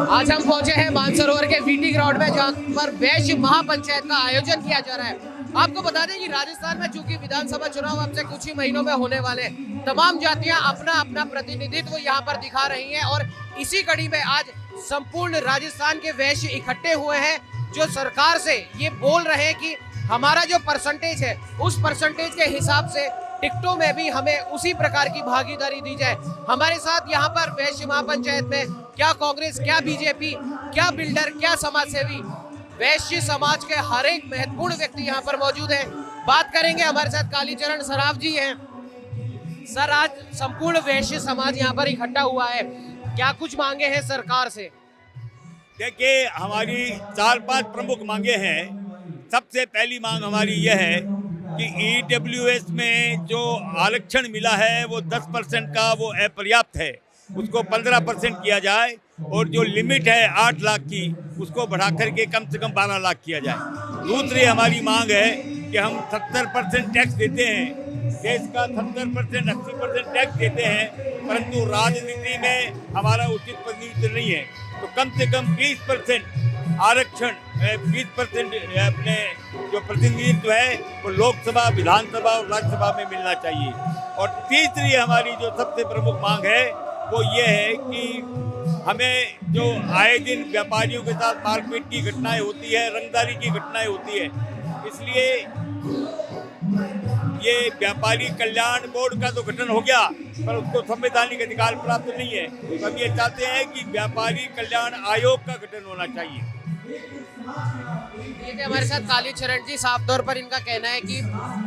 आज हम पहुंचे हैं मानसरोवर के वीटी ग्राउंड में, जहां पर वैश्य महापंचायत का आयोजन किया जा रहा है। आपको बता दें कि राजस्थान में चूंकि विधानसभा चुनाव अब से कुछ ही महीनों में होने वाले, तमाम जातियां अपना अपना प्रतिनिधित्व यहां पर दिखा रही हैं और इसी कड़ी में आज संपूर्ण राजस्थान के वैश्य इकट्ठे हुए हैं, जो सरकार से ये बोल रहे हैं कि हमारा जो परसेंटेज है उस परसेंटेज के हिसाब से टिकटों में भी हमें उसी प्रकार की भागीदारी दी जाए। हमारे साथ यहाँ पर वैश्य महापंचायत में क्या कांग्रेस, क्या बीजेपी, क्या बिल्डर, क्या समाज सेवी, वैश्य समाज के हर एक महत्वपूर्ण व्यक्ति यहाँ पर मौजूद हैं। बात करेंगे, हमारे साथ कालीचरण सराफ जी हैं। सर, आज संपूर्ण वैश्य समाज यहाँ पर इकट्ठा हुआ है, क्या कुछ मांगे हैं सरकार से? देखिए, हमारी 4-5 प्रमुख मांगे हैं। सबसे पहली मांग हमारी यह है कि EWS में जो आरक्षण मिला है वो 10% का वो अपर्याप्त है, उसको 15% किया जाए और जो लिमिट है 8 लाख की उसको बढ़ा करके कम से कम 12 लाख किया जाए। दूसरी हमारी मांग है कि हम 70% टैक्स देते हैं, देश का 70% 80% टैक्स देते हैं, परंतु राजनीति में हमारा उचित प्रतिनिधित्व नहीं है, तो कम से कम 20% आरक्षण, 20% अपने जो प्रतिनिधित्व है वो लोकसभा, विधानसभा और राज्यसभा में मिलना चाहिए। और तीसरी हमारी जो सबसे प्रमुख मांग है वो ये है कि हमें जो आए दिन व्यापारियों के साथ मारपीट की घटनाएं होती है, रंगदारी की घटनाएं होती है, इसलिए ये व्यापारी कल्याण बोर्ड का तो गठन हो गया पर उसको संवैधानिक अधिकार प्राप्त नहीं है, तो हम ये चाहते हैं कि व्यापारी कल्याण आयोग का गठन होना चाहिए। ये हमारे साथ कालीचरण जी, साफ तौर पर इनका कहना है कि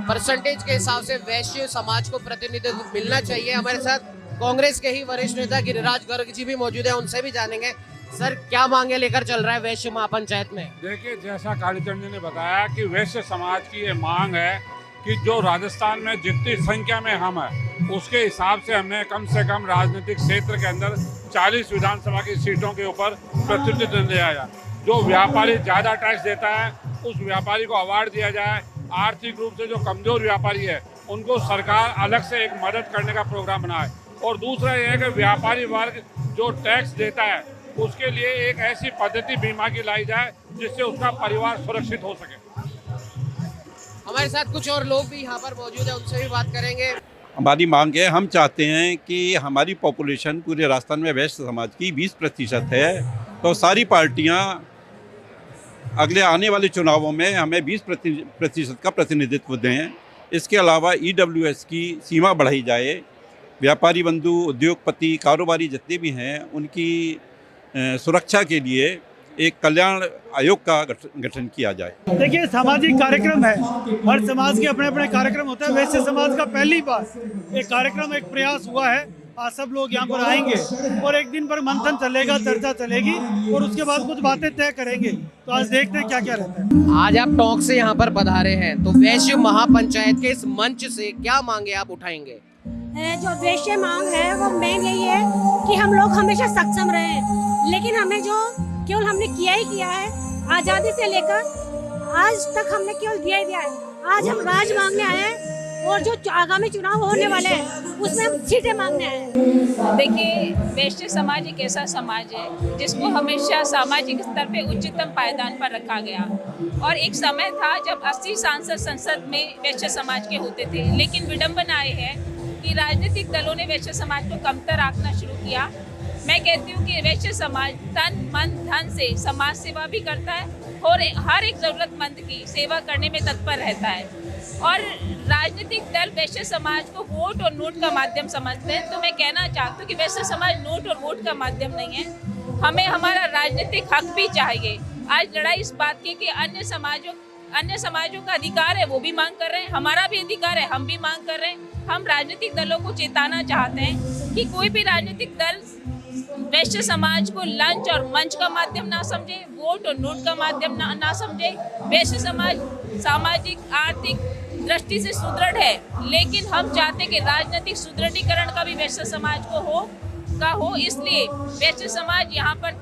परसेंटेज के हिसाब से वैश्य समाज को प्रतिनिधित्व मिलना चाहिए। हमारे साथ कांग्रेस के ही वरिष्ठ नेता गिरिराज गर्ग जी भी मौजूद है, उनसे भी जानेंगे। सर, क्या मांगे लेकर चल रहा है वैश्य महापंचायत में? देखिए, जैसा कालीचरण जी ने बताया कि वैश्य समाज की ये मांग है कि जो राजस्थान में जितनी संख्या में हम हैं उसके हिसाब से हमें कम से कम राजनीतिक क्षेत्र के अंदर 40 विधानसभा की सीटों के ऊपर प्रतिनिधित्व दिया जाए। जो व्यापारी ज़्यादा टैक्स देता है उस व्यापारी को अवार्ड दिया जाए। आर्थिक रूप से जो कमज़ोर व्यापारी है उनको सरकार अलग से एक मदद करने का प्रोग्राम बनाए। और दूसरा ये है कि व्यापारी वर्ग जो टैक्स देता है उसके लिए एक ऐसी पद्धति बीमा की लाई जाए जिससे उसका परिवार सुरक्षित हो सके। हमारे साथ कुछ और लोग भी यहाँ पर मौजूद है, उनसे भी बात करेंगे। हमारी मांग है, हम चाहते हैं कि हमारी पॉपुलेशन पूरे राजस्थान में वैश्य समाज की 20% है, तो सारी पार्टियां अगले आने वाले चुनावों में हमें 20% का प्रतिनिधित्व दें। इसके अलावा EWS की सीमा बढ़ाई जाए। व्यापारी बंधु, उद्योगपति, कारोबारी जितने भी हैं उनकी सुरक्षा के लिए एक कल्याण आयोग का गठन किया जाए। देखिए, सामाजिक कार्यक्रम है, हर समाज के अपने अपने कार्यक्रम होते हैं। वैश्य समाज का पहली बार एक कार्यक्रम, एक प्रयास हुआ है। आज सब लोग यहाँ पर आएंगे और एक दिन पर मंथन चलेगा, चर्चा चलेगी और उसके बाद कुछ बातें तय करेंगे। तो आज देखते हैं क्या क्या रहता है। आज आप टॉक से यहाँ पर पधारे हैं, तो वैश्य महापंचायत के इस मंच से क्या मांगे आप उठाएंगे? जो वैश्य मांग है वो मेन यही है कि हम लोग हमेशा सक्षम रहे, लेकिन हमें जो केवल हमने किया ही किया है, आज़ादी से लेकर आज तक हमने केवल दिया ही दिया है। आज हम राज मांगने आए हैं और जो आगामी चुनाव होने वाले हैं उसमें हम सीटें मांगने आए हैं। देखिए, वैश्य समाज एक ऐसा समाज है जिसको हमेशा सामाजिक स्तर पे उच्चतम पायदान पर रखा गया। और एक समय था जब 80 सांसद संसद में वैश्य समाज के होते थे, लेकिन विडंबना ये है कि राजनीतिक दलों ने वैश्य समाज को कमतर आंकना शुरू किया। मैं कहती हूँ कि वैश्य समाज तन मन धन से समाज सेवा भी करता है और हर एक जरूरतमंद की सेवा करने में तत्पर रहता है। और राजनीतिक दल वैश्य समाज को वोट और नोट का माध्यम समझते हैं, तो मैं कहना चाहती हूँ कि वैश्य समाज नोट और वोट का माध्यम नहीं है। हमें हमारा राजनीतिक हक भी चाहिए। आज लड़ाई इस बात की कि अन्य समाजों का अधिकार है, वो भी मांग कर रहे हैं, हमारा भी अधिकार है, हम भी मांग कर रहे हैं। हम राजनीतिक दलों को चेताना चाहते हैं कि कोई भी राजनीतिक दल वैश्य समाज को लंच और मंच का माध्यम ना समझे, वोट और नोट का माध्यम ना समझे। वैश्य समाज सामाजिक आर्थिक दृष्टि से सुदृढ़ है, लेकिन हम चाहते हैं कि राजनीतिक सुदृढ़ीकरण का भी वैश्य समाज को हो। इसलिए वैश्य समाज यहाँ पर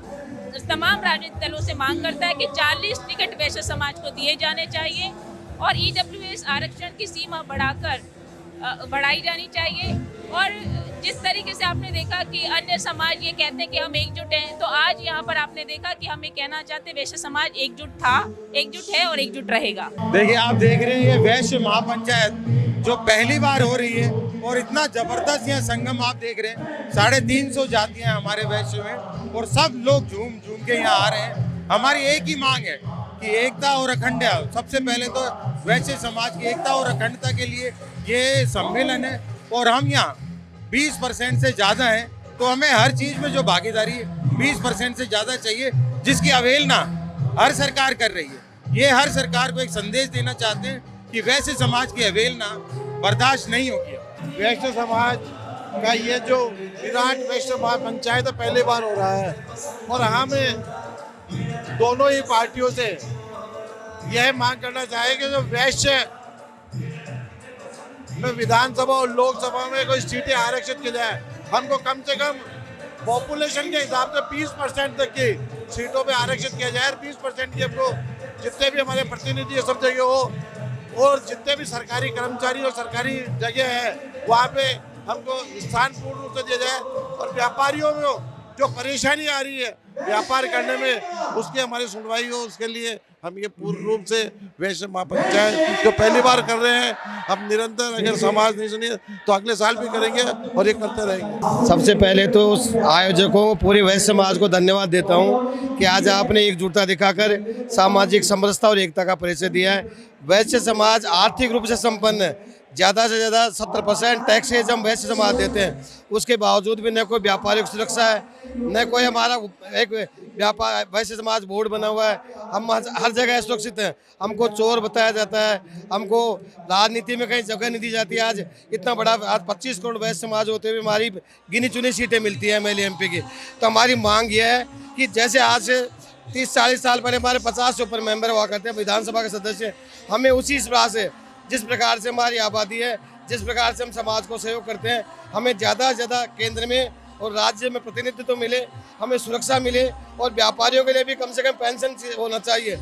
तमाम राजनीतिक दलों से मांग करता है कि 40 टिकट वैश्य समाज को दिए जाने चाहिए और EWS आरक्षण की सीमा बढ़ाई जानी चाहिए। और जिस तरीके से आपने देखा कि अन्य समाज ये कहते हैं कि हम एकजुट हैं, तो आज यहाँ पर आपने देखा कि हम ये कहना चाहते हैं वैश्य समाज एकजुट था, एकजुट है और एकजुट रहेगा। देखिए, आप देख रहे हैं ये वैश्य महापंचायत जो पहली बार हो रही है और इतना जबरदस्त यह संगम आप देख रहे हैं। 350 जातियां हमारे वैश्य में और सब लोग झूम झूम के यहाँ आ रहे हैं। हमारी एक ही मांग है कि एकता और अखंडता, सबसे पहले तो वैश्य समाज की एकता और अखंडता के लिए ये सम्मेलन है। और हम यहाँ 20% से ज़्यादा हैं, तो हमें हर चीज़ में जो भागीदारी है 20% से ज़्यादा चाहिए, जिसकी अवहेलना हर सरकार कर रही है। ये हर सरकार को एक संदेश देना चाहते हैं कि वैश्य समाज की अवहेलना बर्दाश्त नहीं होगी। वैश्य समाज का ये जो विराट वैश्य महापंचायत पहली बार हो रहा है और हमें दोनों ही पार्टियों से यह मांग करना चाहिए कि जो वैश्य में विधानसभा और लोकसभा में कोई सीटें आरक्षित की जाए। हमको कम से कम पॉपुलेशन के हिसाब से 20% तक की सीटों पे आरक्षित किया जाए। 20% की हमको जितने भी हमारे प्रतिनिधि सब जगह हो और जितने भी सरकारी कर्मचारी और सरकारी जगह है वहाँ पे हमको स्थान पूर्ण रूप से दिया जाए। और व्यापारियों में जो परेशानी आ रही है व्यापार करने में, उसकी हमारी सुनवाई हो, उसके लिए हम ये पूर्ण रूप से वैश्य महापंचायत जो पहली बार कर रहे हैं, हम निरंतर अगर समाज नहीं सुनिए तो अगले साल भी करेंगे और ये करते रहेंगे। सबसे पहले तो उस आयोजकों पूरे वैश्य समाज को धन्यवाद देता हूँ कि आज आपने एकजुटता दिखाकर सामाजिक समरसता और एकता का परिचय दिया है। वैश्य समाज आर्थिक रूप से संपन्न है। ज़्यादा से ज़्यादा 70% टैक्सेज हम वैश्य समाज देते हैं, उसके बावजूद भी न कोई व्यापारिक सुरक्षा है, न कोई हमारा एक व्यापार वैश्य समाज बोर्ड बना हुआ है। हम हर जगह सुरक्षित हैं। हमको चोर बताया जाता है, हमको राजनीति में कहीं जगह नहीं दी जाती। आज इतना बड़ा, आज 25 करोड़ वैश्य समाज होते हुए हमारी गिनी चुनी सीटें मिलती हैं MLA MP की। तो हमारी मांग यह है कि जैसे आज से 30-40 साल पहले हमारे 50 से ऊपर मेंबर हुआ करते हैं विधानसभा के सदस्य, हमें उसी तरह से जिस प्रकार से हमारी आबादी है, जिस प्रकार से हम समाज को सहयोग करते हैं, हमें ज़्यादा से ज़्यादा केंद्र में और राज्य में प्रतिनिधित्व तो मिले, हमें सुरक्षा मिले। और व्यापारियों के लिए भी कम से कम पेंशन होना चाहिए।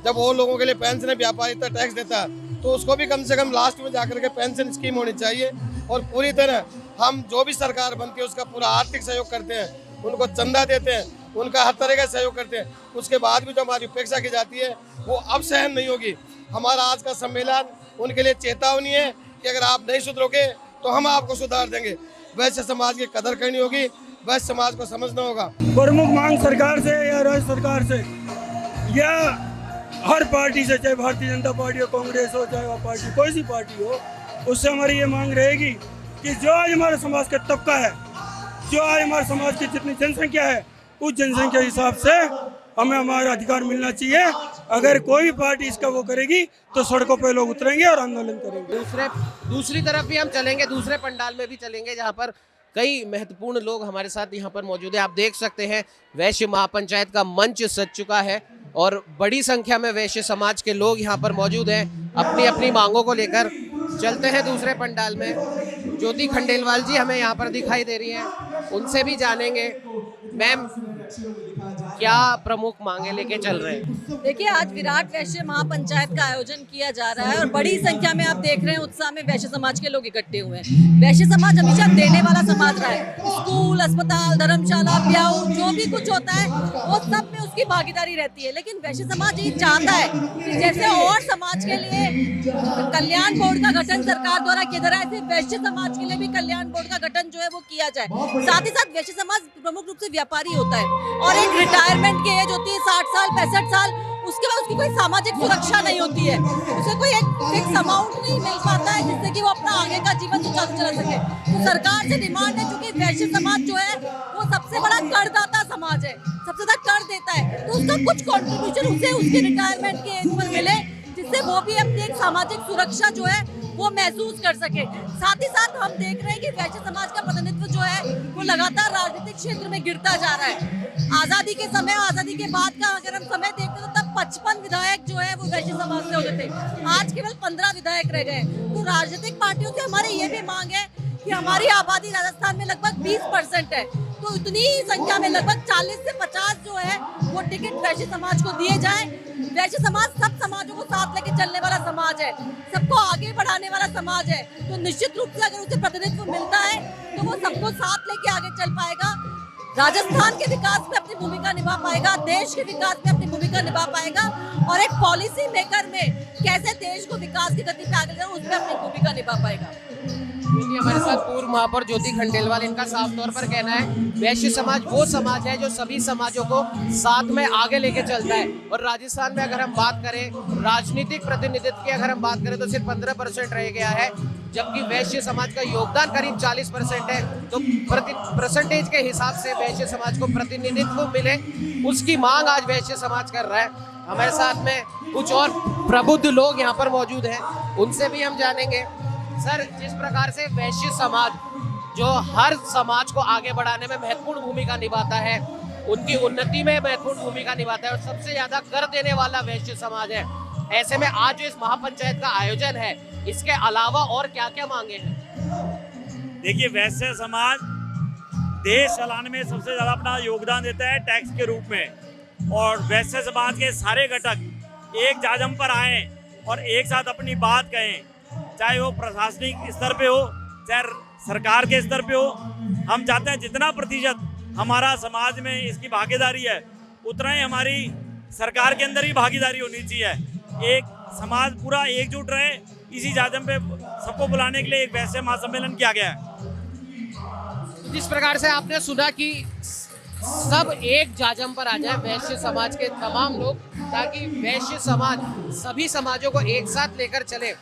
जब वो लोगों के लिए पेंशन है, व्यापारी इतना टैक्स देता है, तो उसको भी कम से कम लास्ट में जाकर के पेंशन स्कीम होनी चाहिए। और पूरी तरह हम जो भी सरकार बनती है उसका पूरा आर्थिक सहयोग करते हैं, उनको चंदा देते हैं, उनका हर तरह का सहयोग करते हैं। उसके बाद भी जो हमारी उपेक्षा की जाती है वो अब सहन नहीं होगी। हमारा आज का सम्मेलन उनके लिए चेतावनी है कि अगर आप नहीं सुधरोगे तो हम आपको सुधार देंगे। वैश्य समाज की कदर करनी होगी, वैश्य समाज को समझना होगा। प्रमुख मांग सरकार से या राज्य सरकार से या हर पार्टी से, चाहे भारतीय जनता पार्टी हो, कांग्रेस हो, चाहे वह पार्टी कोई सी पार्टी हो, उससे हमारी ये मांग रहेगी कि जो आज हमारे समाज का तबका है, जो आज हमारे समाज की जितनी जनसंख्या है, उस जनसंख्या के हिसाब से हमें हमारा अधिकार मिलना चाहिए। अगर कोई भी पार्टी इसका वो करेगी तो सड़कों पे लोग उतरेंगे और आंदोलन करेंगे। दूसरी तरफ भी हम चलेंगे, दूसरे पंडाल में भी चलेंगे जहाँ पर कई महत्वपूर्ण लोग हमारे साथ यहाँ पर मौजूद है। आप देख सकते हैं वैश्य महापंचायत का मंच सज चुका है और बड़ी संख्या में वैश्य समाज के लोग यहाँ पर मौजूद हैं अपनी अपनी मांगों को लेकर। चलते हैं दूसरे पंडाल में। ज्योति खंडेलवाल जी हमें यहाँ पर दिखाई दे रही हैं, उनसे भी जानेंगे। मैम, क्या प्रमुख मांगे लेके चल रहे हैं? देखिए, आज विराट वैश्य महापंचायत का आयोजन किया जा रहा है और बड़ी संख्या में आप देख रहे हैं उत्साह में वैश्य समाज के लोग इकट्ठे हुए हैं। वैश्य समाज हमेशा देने वाला समाज रहा है। स्कूल, अस्पताल, धर्मशाला, ब्याह, जो भी कुछ होता है वो सब में उसकी भागीदारी रहती है। लेकिन वैश्य समाज ये चाहता है कि जैसे और समाज के लिए कल्याण बोर्ड का गठन सरकार द्वारा किया जा रहा है, ऐसे वैश्य समाज के लिए भी कल्याण बोर्ड का गठन जो है वो किया जाए। साथ ही साथ वैश्य समाज प्रमुख रूप से व्यापारी होता है और एक रिटायरमेंट की एज होती है 60 साल 65 साल, उसके बाद उसकी कोई सामाजिक सुरक्षा नहीं होती है, उसे कोई एक फिक्स अमाउंट नहीं मिल पाता है जिससे कि वो अपना आगे का जीवन सुचारू चला सके। तो सरकार से डिमांड है, क्योंकि वैश्य समाज जो है वो सबसे बड़ा करदाता समाज है, सबसे ज्यादा कर देता है, तो उसका कुछ कॉन्ट्रीब्यूशन उसे उसके रिटायरमेंट के एज पर मिले, जिससे वो भी अपनी एक सामाजिक सुरक्षा जो है वो महसूस कर सके। साथ ही साथ हम देख रहे हैं कि वैश्य समाज का प्रतिनिधित्व जो है वो लगातार राजनीतिक क्षेत्र में गिरता जा रहा है। आजादी के समय, आजादी के बाद का अगर हम समय देखते तो तब 55 विधायक जो है वो वैश्य समाज से होते थे, आज केवल 15 विधायक रह गए। तो राजनीतिक पार्टियों से हमारी ये भी मांग है कि हमारी आबादी राजस्थान में लगभग 20% है, तो इतनी ही संख्या में लगभग 40 से 50 जो है वो टिकट वैश्य समाज को दिए जाए, वैश्य समाज सब समाजों को साथ लेके चलने वाला समाज है, सबको आगे बढ़ाने वाला समाज है। तो निश्चित रूप से अगर उसे प्रतिनिधित्व मिलता है तो वो सबको साथ लेके आगे चल पाएगा, राजस्थान के विकास में अपनी भूमिका निभा पाएगा, देश के विकास में अपनी भूमिका निभा पाएगा और एक पॉलिसी मेकर में कैसे देश को विकास की गति पे आगे ले उसमें अपनी भूमिका निभा पाएगा। क्योंकि हमारे साथ पूर्व महापौर ज्योति खंडेलवाल, इनका साफ तौर पर कहना है वैश्य समाज वो समाज है जो सभी समाजों को साथ में आगे लेके चलता है। और राजस्थान में अगर हम बात करें राजनीतिक प्रतिनिधित्व की, अगर हम बात करें तो सिर्फ 15% रह गया है, जबकि वैश्य समाज का योगदान करीब 40% है। तो परसेंटेज के हिसाब से वैश्य समाज को प्रतिनिधित्व मिले, उसकी मांग आज वैश्य समाज कर रहा है। हमारे साथ में कुछ और प्रबुद्ध लोग यहाँ पर मौजूद हैं, उनसे भी हम जानेंगे। सर, जिस प्रकार से वैश्य समाज जो हर समाज को आगे बढ़ाने में महत्वपूर्ण भूमिका निभाता है, उनकी उन्नति में महत्वपूर्ण भूमिका निभाता है और सबसे ज्यादा कर देने वाला वैश्य समाज है, ऐसे में आज जो इस महापंचायत का आयोजन है, इसके अलावा और क्या क्या मांगे हैं? देखिए, वैश्य समाज देश चलाने में सबसे ज़्यादा अपना योगदान देता है टैक्स के रूप में, और वैश्य समाज के सारे घटक एक जाजम पर आएँ और एक साथ अपनी बात कहें, चाहे वो प्रशासनिक स्तर पे हो चाहे सरकार के स्तर पे हो। हम चाहते हैं जितना प्रतिशत हमारा समाज में इसकी भागीदारी है, उतना ही हमारी सरकार के अंदर ही भागीदारी होनी चाहिए। एक समाज पूरा एकजुट रहे, इसी जाजम पे सबको बुलाने के लिए एक वैश्य महासम्मेलन किया गया है। जिस प्रकार से आपने सुना कि सब एक जाजम पर आ जाए, वैश्य समाज के तमाम लोग, ताकि वैश्य समाज सभी समाजों को एक साथ लेकर चले।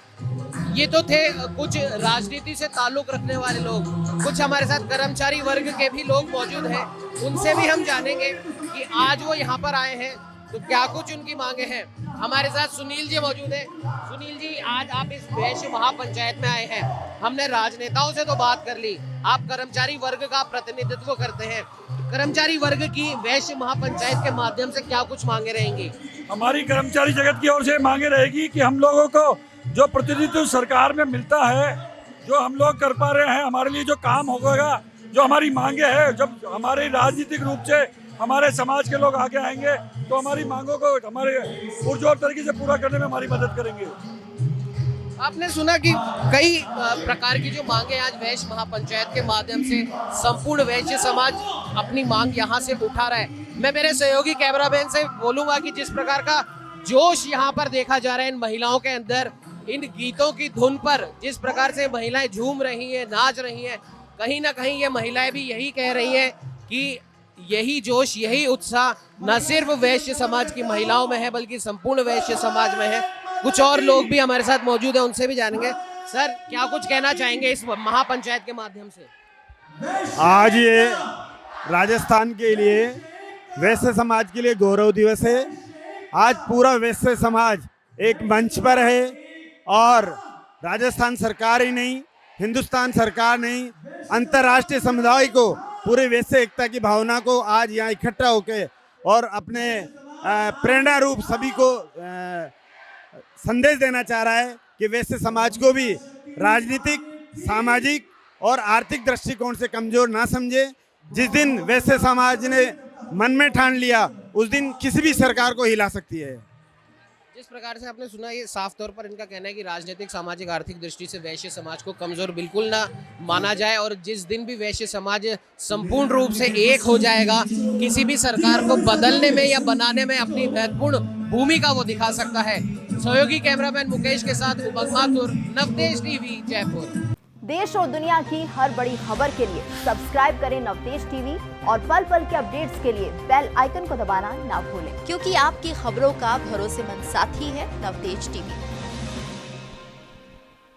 ये तो थे कुछ राजनीति से ताल्लुक रखने वाले लोग, कुछ हमारे साथ कर्मचारी वर्ग के भी लोग मौजूद हैं, उनसे भी हम जानेंगे कि आज वो यहाँ पर आए हैं तो क्या कुछ उनकी मांगे हैं। हमारे साथ सुनील जी मौजूद हैं। सुनील जी, आज आप इस वैश्य महापंचायत में आए हैं, हमने राजनेताओं से तो बात कर ली, आप कर्मचारी वर्ग का प्रतिनिधित्व करते हैं, कर्मचारी वर्ग की वैश्य महापंचायत के माध्यम से क्या कुछ मांगे रहेंगी? हमारी कर्मचारी जगत की ओर से मांगे रहेगी कि हम लोगों को जो प्रतिनिधित्व सरकार में मिलता है, जो हम लोग कर पा रहे हैं, हमारे लिए जो काम होगा, जो हमारी मांगे हैं, जब हमारे राजनीतिक रूप से हमारे समाज के लोग आगे आएंगे तो हमारी मांगों को हमारे पुरजोर तरीके से पूरा करने में हमारी मदद करेंगे। आपने सुना कि कई प्रकार की जो मांगे आज वैश्य महापंचायत के माध्यम से संपूर्ण वैश्य समाज अपनी मांग यहाँ से उठा रहा है। मैं मेरे सहयोगी कैमरामैन से बोलूंगा कि जिस प्रकार का जोश यहाँ पर देखा जा रहा है इन महिलाओं के अंदर, इन गीतों की धुन पर जिस प्रकार से महिलाएं झूम रही हैं, नाच रही हैं, कहीं ना कहीं ये महिलाएं भी यही कह रही हैं कि यही जोश, यही उत्साह न सिर्फ वैश्य समाज की महिलाओं में है बल्कि संपूर्ण वैश्य समाज में है। कुछ और लोग भी हमारे साथ मौजूद हैं, उनसे भी जानेंगे। सर, क्या कुछ कहना चाहेंगे इस महापंचायत के माध्यम से? आज ये राजस्थान के लिए, वैश्य समाज के लिए गौरव दिवस है। आज पूरा वैश्य समाज एक मंच पर है और राजस्थान सरकार ही नहीं, हिंदुस्तान सरकार नहीं, अंतर्राष्ट्रीय समुदाय को, पूरे वैश्य एकता की भावना को आज यहाँ इकट्ठा होकर और अपने प्रेरणा रूप सभी को संदेश देना चाह रहा है कि वैश्य समाज को भी राजनीतिक, सामाजिक और आर्थिक दृष्टिकोण से कमजोर ना समझे। जिस दिन वैश्य समाज ने मन में ठान लिया, उस दिन किसी भी सरकार को हिला सकती है। जिस प्रकार से आपने सुना, ये साफ तौर पर इनका कहना है कि राजनीतिक, सामाजिक, आर्थिक दृष्टि से वैश्य समाज को कमजोर बिल्कुल ना माना जाए और जिस दिन भी वैश्य समाज संपूर्ण रूप से एक हो जाएगा, किसी भी सरकार को बदलने में या बनाने में अपनी महत्वपूर्ण भूमिका वो दिखा सकता है। सहयोगी कैमरामैन मुकेश के साथ उमंग माथुर, नवतेज टीवी, जयपुर। देश और दुनिया की हर बड़ी खबर के लिए सब्सक्राइब करें नवतेज टीवी और पल पल के अपडेट्स के लिए बेल आइकन को दबाना ना भूलें, क्योंकि आपकी खबरों का भरोसेमंद साथी है नवतेज टीवी।